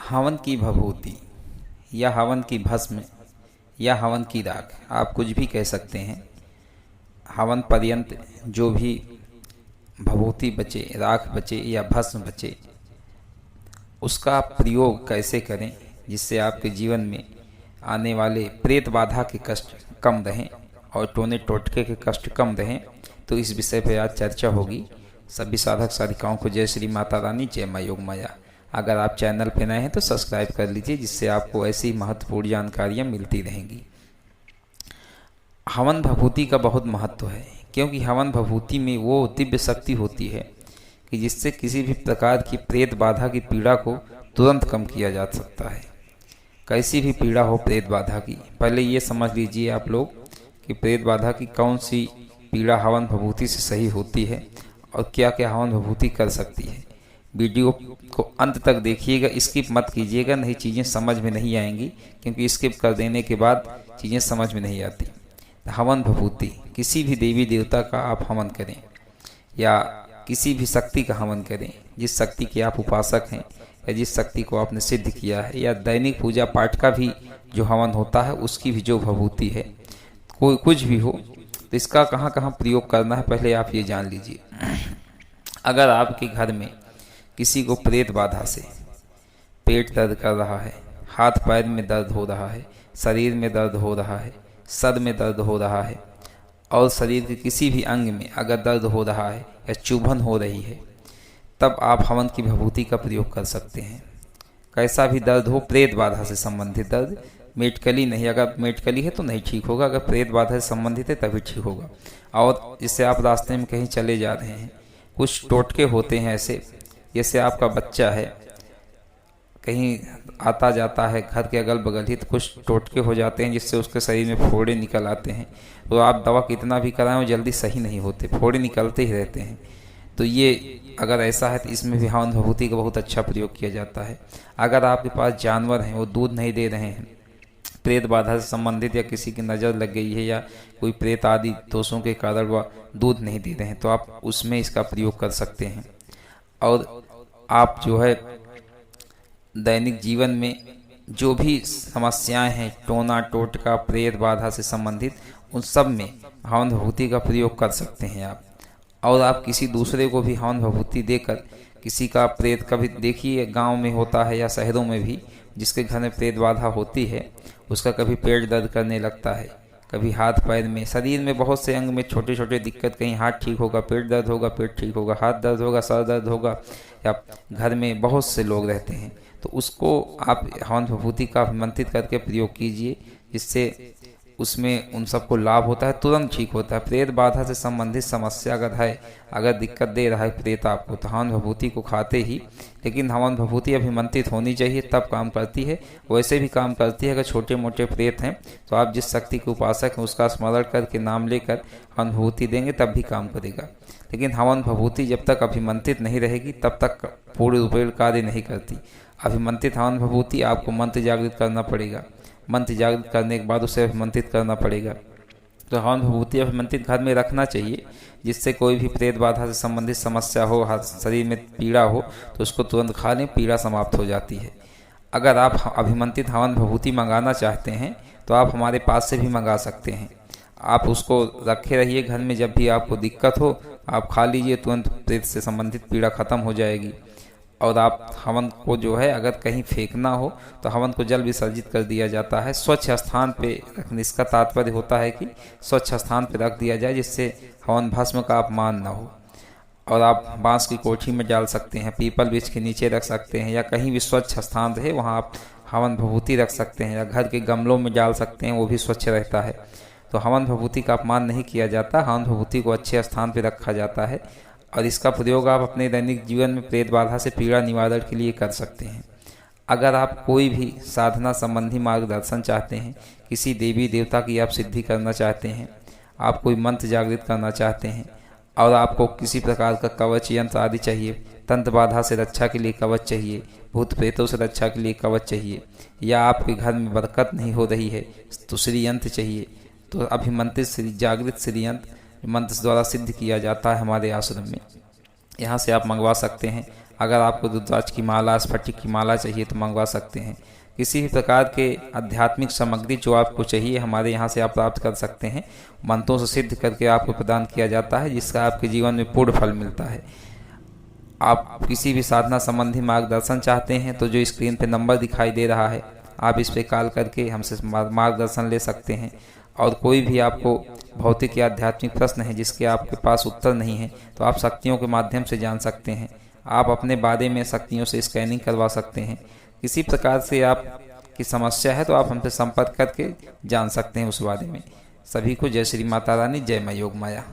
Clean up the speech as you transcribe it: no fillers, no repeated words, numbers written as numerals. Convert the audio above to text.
हवन की भभूति या हवन की भस्म या हवन की राख, आप कुछ भी कह सकते हैं। हवन पर्यंत जो भी भभूति बचे, राख बचे या भस्म बचे, उसका प्रयोग कैसे करें जिससे आपके जीवन में आने वाले प्रेत बाधा के कष्ट कम रहें और टोने टोटके के कष्ट कम रहें। तो इस विषय पर आज चर्चा होगी। सभी साधक साधिकाओं को जय श्री माता रानी, जय माँ योग माया। अगर आप चैनल पर नए हैं तो सब्सक्राइब कर लीजिए, जिससे आपको ऐसी महत्वपूर्ण जानकारियाँ मिलती रहेंगी। हवन भभूति का बहुत महत्व है, क्योंकि हवन भभूति में वो दिव्य शक्ति होती है कि जिससे किसी भी प्रकार की प्रेत बाधा की पीड़ा को तुरंत कम किया जा सकता है। कैसी भी पीड़ा हो प्रेत बाधा की, पहले ये समझ लीजिए आप लोग कि प्रेत बाधा की कौन सी पीड़ा हवन भभूति से सही होती है और क्या क्या हवन भभूति कर सकती है। वीडियो को अंत तक देखिएगा, स्किप मत कीजिएगा, नहीं चीज़ें समझ में नहीं आएंगी, क्योंकि स्किप कर देने के बाद चीज़ें समझ में नहीं आती। हवन भभूति, किसी भी देवी देवता का आप हवन करें या किसी भी शक्ति का हवन करें, जिस शक्ति के आप उपासक हैं या जिस शक्ति को आपने सिद्ध किया है, या दैनिक पूजा पाठ का भी जो हवन होता है उसकी भी जो भभूति है, कोई कुछ भी हो, तो इसका कहाँ कहाँ प्रयोग करना है पहले आप ये जान लीजिए। अगर आपके घर में किसी को प्रेत बाधा से पेट दर्द कर रहा है, हाथ पैर में दर्द हो रहा है, शरीर में दर्द हो रहा है, सर में दर्द हो रहा है और शरीर के किसी भी अंग में अगर दर्द हो रहा है या चुभन हो रही है, तब आप हवन की भभूति का प्रयोग कर सकते हैं। कैसा भी दर्द हो, प्रेत बाधा से संबंधित दर्द, मेटकली नहीं, अगर मेटकली है तो नहीं ठीक होगा, अगर प्रेत बाधा से संबंधित है तभी ठीक होगा। और जिससे आप रास्ते में कहीं चले जा रहे हैं, कुछ टोटके होते हैं ऐसे, जैसे आपका बच्चा है कहीं आता जाता है घर के अगल बगल ही, तो कुछ टोटके हो जाते हैं जिससे उसके शरीर में फोड़े निकल आते हैं। तो आप दवा कितना भी कराएं वो जल्दी सही नहीं होते, फोड़े निकलते ही रहते हैं। तो ये अगर ऐसा है तो इसमें भी हवन भभूति का बहुत अच्छा प्रयोग किया जाता है। अगर आपके पास जानवर हैं, वो दूध नहीं दे रहे हैं, प्रेत बाधा से संबंधित या किसी की नज़र लग गई है या कोई प्रेत आदि दोषों के कारण वह दूध नहीं दे रहे हैं, तो आप उसमें इसका प्रयोग कर सकते हैं। और आप जो है दैनिक जीवन में जो भी समस्याएं हैं, टोना टोटका प्रेत बाधा से संबंधित, उन सब में हवन भभूति का प्रयोग कर सकते हैं आप। और आप किसी दूसरे को भी हवन भभूति देकर, किसी का प्रेत का भी देखिए गांव में होता है या शहरों में भी, जिसके घर में प्रेत बाधा होती है उसका कभी पेट दर्द करने लगता है, कभी हाथ पैर में, शरीर में बहुत से अंग में छोटे छोटे दिक्कत, कहीं हाथ ठीक होगा पेट दर्द होगा, पेट ठीक होगा हाथ दर्द होगा, सर दर्द होगा, या घर में बहुत से लोग रहते हैं, तो उसको आप हवन भभूति का अभिमंत्रित करके प्रयोग कीजिए, जिससे उसमें उन सबको लाभ होता है, तुरंत ठीक होता है। प्रेत बाधा से संबंधित समस्या अगर है, अगर दिक्कत दे रहा है प्रेत आपको, तो हवन भभूति को खाते ही, लेकिन हवन भभूति अभिमंत्रित होनी चाहिए तब काम करती है। वैसे भी काम करती है अगर छोटे मोटे प्रेत हैं, तो आप जिस शक्ति के उपासक हैं उसका स्मरण करके नाम लेकर हवन भभूति देंगे तब भी काम करेगा। लेकिन हवन भभूति जब तक अभिमंत्रित नहीं रहेगी तब तक पूर्ण रूपेण कार्य नहीं करती। अभिमंत्रित हवन भभूति आपको मंत्र जागृत करना पड़ेगा, मंत्र जागृत करने के बाद उसे अभिमंत्रित करना पड़ेगा। तो हवन भभूति अभिमंत्रित घर में रखना चाहिए, जिससे कोई भी प्रेत बाधा से संबंधित समस्या हो, शरीर में पीड़ा हो, तो उसको तुरंत खा लें, पीड़ा समाप्त हो जाती है। अगर आप अभिमंत्रित हवन भभूति मंगाना चाहते हैं तो आप हमारे पास से भी मंगा सकते हैं। आप उसको रखे रहिए घर में, जब भी आपको दिक्कत हो आप खा लीजिए, तुरंत प्रेत से संबंधित पीड़ा खत्म हो जाएगी। और आप हवन को जो है अगर कहीं फेंकना हो तो हवन को जल विसर्जित कर दिया जाता है, स्वच्छ स्थान पे रखने। इसका तात्पर्य होता है कि स्वच्छ स्थान पे रख दिया जाए, जिससे हवन भस्म का अपमान ना हो। और आप बांस की कोठी में डाल सकते हैं, पीपल वृक्ष के नीचे रख सकते हैं, या कहीं भी स्वच्छ स्थान रहे वहाँ आप हवन भभूति रख सकते हैं, या घर के गमलों में डाल सकते हैं, वो भी स्वच्छ रहता है। तो हवन भभूति का अपमान नहीं किया जाता, हवन भभूति को अच्छे स्थान पर रखा जाता है। और इसका प्रयोग आप अपने दैनिक जीवन में प्रेत बाधा से पीड़ा निवारण के लिए कर सकते हैं। अगर आप कोई भी साधना संबंधी मार्गदर्शन चाहते हैं, किसी देवी देवता की आप सिद्धि करना चाहते हैं, आप कोई मंत्र जागृत करना चाहते हैं, और आपको किसी प्रकार का कवच यंत्र आदि चाहिए, तंत्र बाधा से रक्षा के लिए कवच चाहिए, भूत प्रेतों से रक्षा के लिए कवच चाहिए, या आपके घर में बरकत नहीं हो रही है तो श्री यंत्र चाहिए, तो अभिमंत्रित श्री जागृत श्री यंत्र मंत्र द्वारा सिद्ध किया जाता है हमारे आश्रम में। यहाँ से आप मंगवा सकते हैं। अगर आपको रुद्राक्ष की माला, स्फटिक की माला चाहिए तो मंगवा सकते हैं। किसी भी प्रकार के आध्यात्मिक सामग्री जो आपको चाहिए हमारे यहाँ से आप प्राप्त कर सकते हैं। मंत्रों से सिद्ध करके आपको प्रदान किया जाता है, जिसका आपके जीवन में पूर्ण फल मिलता है। आप किसी भी साधना संबंधी मार्गदर्शन चाहते हैं तो जो स्क्रीन पे नंबर दिखाई दे रहा है, आप इस पे कॉल करके हमसे मार्गदर्शन ले सकते हैं। और कोई भी आपको भौतिक या आध्यात्मिक प्रश्न है जिसके आपके पास उत्तर नहीं है तो आप शक्तियों के माध्यम से जान सकते हैं। आप अपने बारे में शक्तियों से स्कैनिंग करवा सकते हैं। किसी प्रकार से आप की समस्या है तो आप हमसे संपर्क करके जान सकते हैं उस बारे में। सभी को जय श्री माता रानी, जय मां योग माया।